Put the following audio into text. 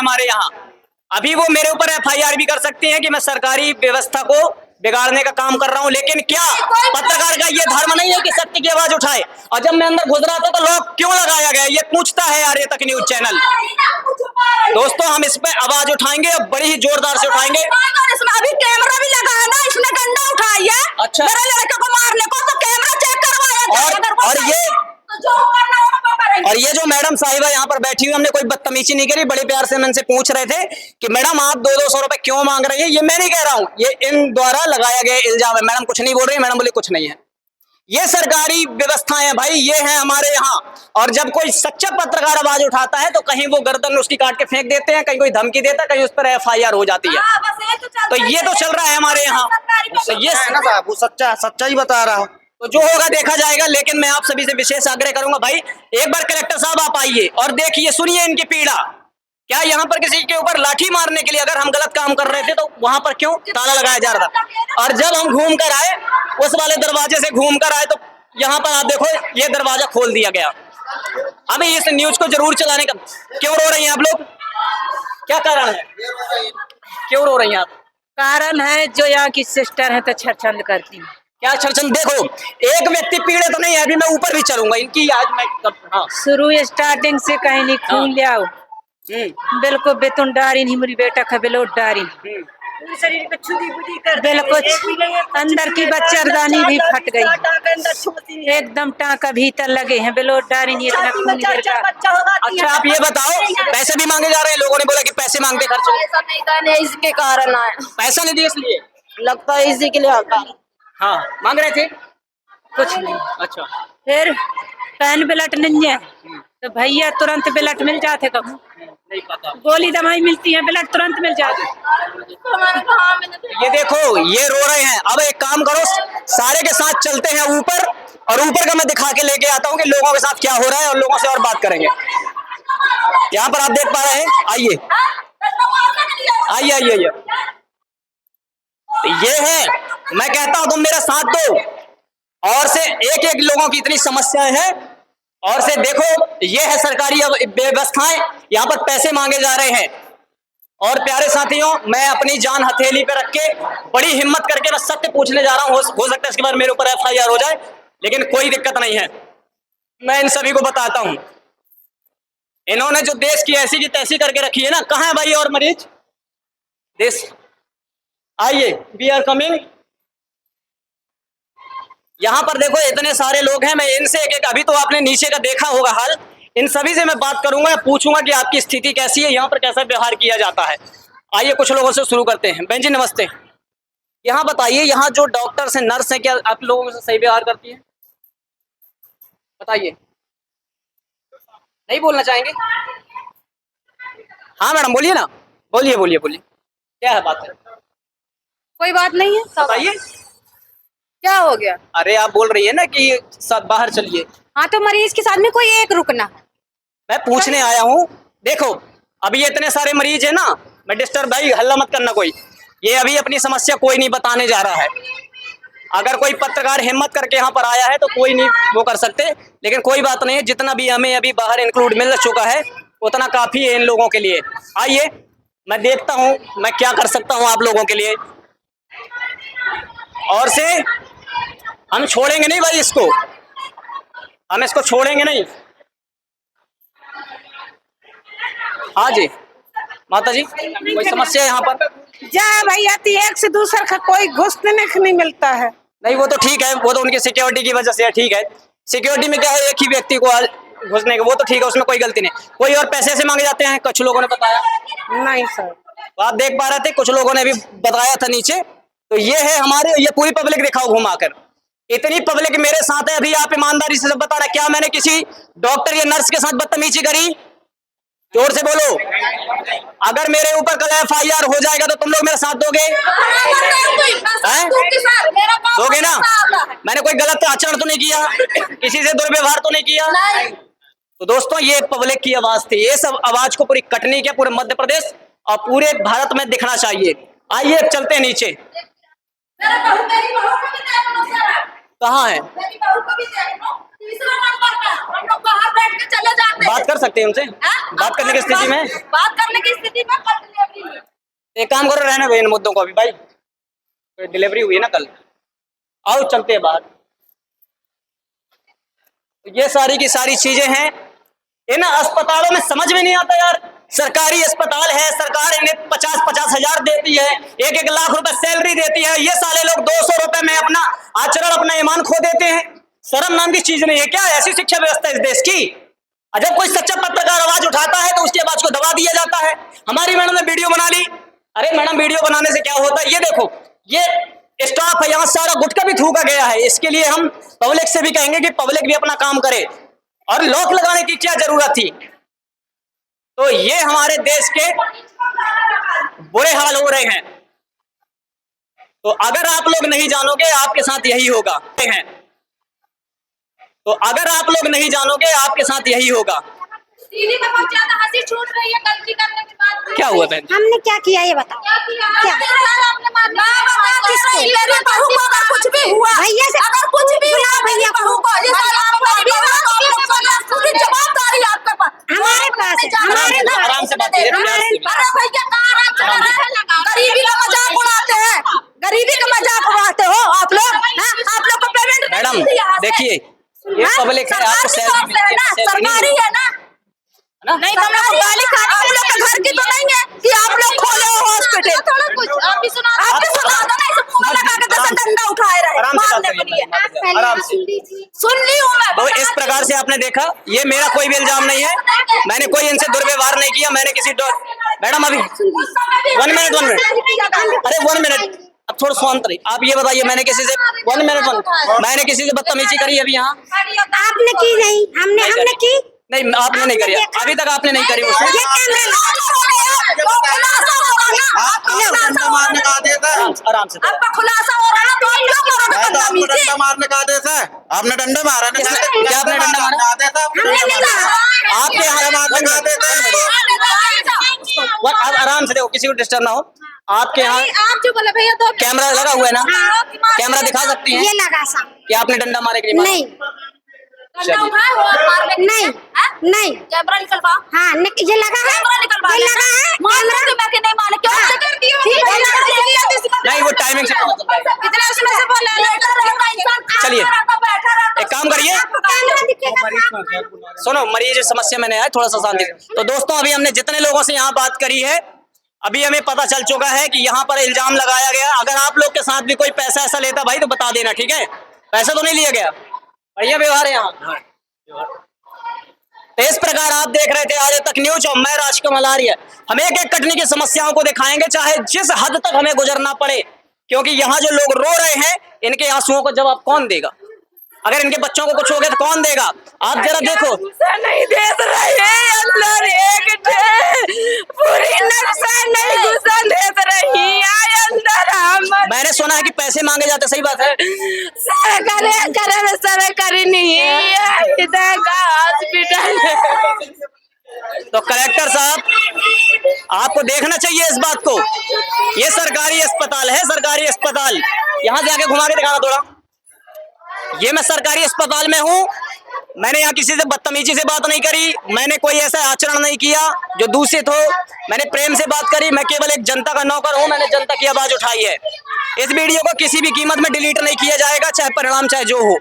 हमारे यहाँ। अभी वो मेरे ऊपर एफआईआर भी कर सकती हैं कि मैं सरकारी व्यवस्था को बिगाड़ने का काम कर रहा हूं, लेकिन क्या पत्रकार का ये धर्म नहीं है कि सत्य की आवाज उठाए? और जब मैं अंदर घुस रहा था तो लॉक क्यों लगाया गया, ये पूछता है आर्य तक न्यूज चैनल। दोस्तों, हम इस पे आवाज उठाएंगे और बड़ी ही जोरदार से उठाएंगे। अभी कैमरा भी लगा है ना, इसने डंडा उठाई है। अच्छा, मेरे लड़के को मारने को, तो कैमरा चेक करवाया। और ये जो मैडम साहिबा यहाँ पर बैठी हुई, हमने कोई बदतमीजी नहीं करी, बड़े प्यार से हम इनसे पूछ रहे थे कि मैडम आप 200-200 रुपए क्यों मांग रही है? ये मैं नहीं कह रहा हूँ, ये इन द्वारा लगाया गया इल्जाम है। मैडम कुछ नहीं बोल रही, मैडम बोली कुछ नहीं है। ये सरकारी व्यवस्थाएं हैं भाई, ये है हमारे यहाँ। और जब कोई सच्चा पत्रकार आवाज उठाता है तो कहीं वो गर्दन उसकी काट के फेंक देते हैं, कहीं कोई धमकी देता है, कहीं उस पर एफआईआर हो जाती है। तो ये तो चल रहा है हमारे यहाँ। ये है ना साहब, वो सच्चा ही बता रहा है। तो जो होगा देखा जाएगा, लेकिन मैं आप सभी से विशेष आग्रह करूंगा भाई, एक बार कलेक्टर साहब आप आइए और देखिए, सुनिए इनकी पीड़ा। क्या यहाँ पर किसी के ऊपर लाठी मारने के लिए अगर हम गलत काम कर रहे थे तो वहां पर क्यों ताला लगाया जा रहा था? और जब हम घूम कर आए, उस वाले दरवाजे से घूम कर आए, तो यहाँ पर आप देखो ये दरवाजा खोल दिया गया। हमें इस न्यूज को जरूर चलाने का। क्यों रो रही हैं आप लोग? क्या कारण है, क्यों रो रही हैं आप? कारण है जो यहाँ की सिस्टर है तो छरछंद करती है। क्या छरछंद? देखो, एक व्यक्ति पीड़ित तो नहीं है, अभी मैं ऊपर भी चलूंगा इनकी आज मैं। हाँ, शुरू स्टार्टिंग से कहीं नहीं खून ले आओ, बिल्कुल बेतुन डारी नहीं, मेरी बेटा का बिलोट डारी शरीर पे छुदी बुदी कर, बिल्कुल अंदर की बच्चरदानी भी फट गई, एकदम टाँका भीतर लगे हैं, बिलोट डारी नहीं, इतना खून गिर गया। अच्छा आप ये बताओ, पैसे भी मांगे जा रहे हैं? लोगों ने बोला कि पैसे मांगते खर्च पैसा नहीं देने, इसके कारण आए। पैसा नहीं दिया इसलिए लगता है इसी के लिए आता। हाँ, मांग रहे थे कुछ नहीं। अच्छा, फिर पैन ब्लड नहीं है तो भैया तुरंत ब्लड मिल जाते, कब नहीं पता। गोली दवाई मिलती है, ब्लड तुरंत मिल जाते। ये देखो, ये रो रहे हैं। अब एक काम करो, सारे के साथ चलते हैं ऊपर, और ऊपर का मैं दिखा के लेके आता हूँ कि लोगों के साथ क्या हो रहा है, और लोगों से और बात करेंगे। यहाँ पर आप देख पा रहे हैं, आइए आइए आइए आइए। ये है, मैं कहता हूं तुम मेरा साथ दो, और से एक एक लोगों की इतनी समस्याएं हैं, और से देखो ये है सरकारी व्यवस्थाएं, यहाँ पर पैसे मांगे जा रहे हैं। और प्यारे साथियों, मैं अपनी जान हथेली पे रख के बड़ी हिम्मत करके मैं सत्य पूछने जा रहा हूँ। हो सकता है इसके बाद मेरे ऊपर एफआईआर हो जाए, लेकिन कोई दिक्कत नहीं है। मैं इन सभी को बताता हूँ, इन्होंने जो देश की ऐसी की तैसी करके रखी है ना। कहाँ है भाई और मरीज? देश आइए, वी आर कमिंग। यहाँ पर देखो इतने सारे लोग हैं, मैं इनसे एक एक, अभी तो आपने नीचे का देखा होगा हाल, इन सभी से मैं बात करूंगा, पूछूंगा कि आपकी स्थिति कैसी है, यहाँ पर कैसा व्यवहार किया जाता है। आइए कुछ लोगों से शुरू करते हैं। बहन जी नमस्ते, यहाँ बताइए, यहाँ जो डॉक्टर्स हैं, नर्स हैं, क्या आप लोगों से सही व्यवहार करती है? बताइए। नहीं बोलना चाहेंगे? हाँ मैडम बोलिए ना, बोलिए बोलिए बोलिए, क्या है बात है? कोई बात नहीं है, बताइए क्या हो गया? अरे आप बोल रही है ना कि सब बाहर चलिए। हाँ, तो मरीज के साथ में कोई एक रुकना है। मैं पूछने आया हूँ। देखो अभी इतने सारे मरीज है ना, मैं डिस्टर्ब, भाई हल्ला मत करना कोई। ये अभी अपनी समस्या कोई नहीं बताने जा रहा है। अगर कोई पत्रकार हिम्मत करके यहाँ पर आया है तो कोई नहीं वो कर सकते, लेकिन कोई बात नहीं है, जितना भी हमें अभी बाहर इंक्लूड मिल चुका है उतना काफी है इन लोगों के लिए। आइए मैं देखता हूँ मैं क्या कर सकता हूँ आप लोगों के लिए। और से हम छोड़ेंगे नहीं भाई इसको, हम इसको छोड़ेंगे नहीं। हाँ जी माता जी, कोई समस्या है यहाँ पर? जा भैया, एक से दूसरे का कोई घुसने नहीं मिलता है। नहीं वो तो ठीक है, वो तो उनकी सिक्योरिटी की वजह से है, ठीक है। सिक्योरिटी में क्या है, एक ही व्यक्ति को घुसने का, वो तो ठीक है, उसमें कोई गलती नहीं। कोई और पैसे से मांगे जाते हैं, कुछ लोगों ने बताया। नहीं सर, तो आप देख पा रहे थे, कुछ लोगों ने भी बताया था नीचे। तो ये है हमारे, ये पूरी पब्लिक दिखाओ घुमाकर, इतनी पब्लिक मेरे साथ है। अभी आप ईमानदारी से सब बता रहे, क्या मैंने किसी डॉक्टर या नर्स के साथ बदतमीजी करी? जोर से बोलो। अगर मेरे ऊपर कल एफआईआर हो जाएगा तो तुम लोग मेरा साथ दोगे? दोगे ना? मैंने कोई गलत आचरण तो नहीं किया, किसी से दुर्व्यवहार तो नहीं किया। तो दोस्तों ये पब्लिक की आवाज थी, ये सब आवाज को पूरी कटनी के पूरे मध्य प्रदेश और पूरे भारत में दिखना चाहिए। आइए चलते हैं नीचे। कहाँ है? तीसरा नंबर पे हम लोग बाहर बैठ के चले जाते हैं। बात कर सकते हैं उनसे? हाँ? बात करने की स्थिति में? बात करने की स्थिति में कर डिलीवरी। एक काम करो, रहने दो इन मुद्दों को अभी भाई। तो डिलीवरी हुई है ना कल, आओ चलते हैं बाहर। ये सारी की सारी चीजें हैं इन अस्पतालों में, समझ में नहीं आता यार। सरकारी अस्पताल है, सरकार इन्हें 50-50 हजार देती है, 1-1 लाख रुपए सैलरी देती है। ये साले लोग 200 रुपए में अपना आचरण, अपना ईमान खो देते हैं। शर्म नाम की चीज नहीं है क्या? ऐसी शिक्षा व्यवस्था इस देश की? जब कोई सच्चा पत्रकार आवाज उठाता है तो उसकी आवाज को दबा दिया जाता है। हमारी मैडम ने वीडियो बना ली। अरे मैडम, वीडियो बनाने से क्या होता है? ये देखो, ये स्टाफ है, यहाँ सारा गुटखा भी थूका गया है। इसके लिए हम पब्लिक से भी कहेंगे कि पब्लिक भी अपना काम करे, और लॉक लगाने की क्या जरूरत थी? तो ये हमारे देश के बुरे हाल हो रहे हैं। तो अगर आप लोग नहीं जानोगे, आपके साथ यही होगा। तो अगर आप लोग नहीं जानोगे, आपके साथ यही होगा। दीदी में बहुत ज्यादा हंसी छूट रही है गलती करने के बाद। क्या हुआ बहन? हमने क्या किया ये बताओ? क्या किया? क्या? आपने मारना किसको? मेरे बहू को अगर कुछ भी हुआ, भैया से अगर कुछ भी हुआ भैया बहू को, ये साला पूरी जवाबदारी आपके पास, हमारे पास है, हमारे पास। आराम से बात कीजिए, प्यार से। अरे भैया कहाँ आराम से? गरीबी का मजाक उड़ाते हैं, गरीबी का मजाक उड़ाते हो आप लोग। आप लोग को पेमेंट मैडम देखिए, ये पब्लिक है, आपको सैलरी मिलती है, सरकारी है ना? नहीं तो हम लोग गाली खाने, आप लोग के घर की तो नहीं है कि आप लोग खोले हो हॉस्पिटल। थोड़ा कुछ आप भी सुना दो ना, इसे मुंह लगा के जैसे डंडा उठाए रहे आराम से बात मारने के लिए। करिए, आराम से। सुन ली हूँ मैं। तो इस प्रकार से आपने देखा, ये मेरा कोई भी इल्जाम नहीं है, मैंने कोई इनसे दुर्व्यवहार नहीं किया। मैंने किसी मैडम अभी 1 मिनट, अरे 1 मिनट, अब थोड़ा शांत रही। आप ये बताइए, मैंने किसी से 1 मिनट, मैंने किसी से बदतमीजी करी अभी यहाँ? आपने की नहीं, हमने की नहीं, आपने नहीं करी, अभी तक आपने नहीं करी मुझसे। ये डंडा मारने का आदेश है। आराम से। आपका खुलासा हो रहा है तो आप क्यों करोगे मैं तो आपको बदतमीजी? डंडा मारने का आदेश है। आपने डंडा मारा ना? क्या आपने डंडा मारा? आदेश है आपको हमने डंडा नहीं मारने मारा। का। आपके यहाँ मारने का आदेश है। आप आराम से देखो, किसी को डिस्टर्ब ना हो। आपके यहाँ आप जो बोले भैया तो कैमरा लगा हुआ है ना? कैमरा दिखा सकती हैं ये लगा सा कि आपने डंडा मारे के लिए मारा? नहीं डंडा उठाए हो आप मारने के लिए? नहीं हैं? नहीं। कैमरा निकलवा, हाँ ये लगा है, कैमरा निकलवा, ये लगा है मारने के मैं के नहीं माने क्यों हाँ। ऐसे करती हो? नहीं, वो टाइमिंग से पता चलता है। कितने उसमें से बोले लेटर रहता इंसान खाता चलिए। रहता, बैठा रहता, एक काम करिए। कैमरा दिखेगा। सुनो, मरीज समस्या में नहीं आए, थोड़ा सा शांति से। तो दोस्तों, अभी हमने जितने लोगों से यहाँ बात करी है, अभी हमें पता चल चुका है कि यहाँ पर इल्जाम लगाया गया। अगर आप लोग के साथ भी कोई पैसा ऐसा लेता भाई तो बता देना, ठीक है? पैसा तो नहीं लिया गया, बढ़िया व्यवहार है यहाँ। तो इस प्रकार आप देख रहे थे आज तक न्यूज, और मैं राजकमल आर्य। हम एक एक कटनी की समस्याओं को दिखाएंगे, चाहे जिस हद तक हमें गुजरना पड़े, क्योंकि यहाँ जो लोग रो रहे हैं, इनके आंसुओं को जवाब कौन देगा? अगर इनके बच्चों को कुछ हो गया तो कौन देगा? आप जरा देखो, नहीं दे रहे अंदर एक पूरी नक्शा नहीं घुसा दे रही है अंदर। हम मैंने सुना है कि पैसे मांगे जाते, सही बात है? सरकारी नहीं है इधर का हॉस्पिटल। तो कलेक्टर साहब, आपको देखना चाहिए इस बात को। ये सरकारी अस्पताल है, सरकारी अस्पताल। यहाँ से आके घुमा के दिखाना थोड़ा। ये मैं सरकारी अस्पताल में हूँ, मैंने यहाँ किसी से बदतमीजी से बात नहीं करी, मैंने कोई ऐसा आचरण नहीं किया जो दूषित हो। मैंने प्रेम से बात करी, मैं केवल एक जनता का नौकर हूँ, मैंने जनता की आवाज उठाई है। इस वीडियो को किसी भी कीमत में डिलीट नहीं किया जाएगा, चाहे परिणाम चाहे जो हो।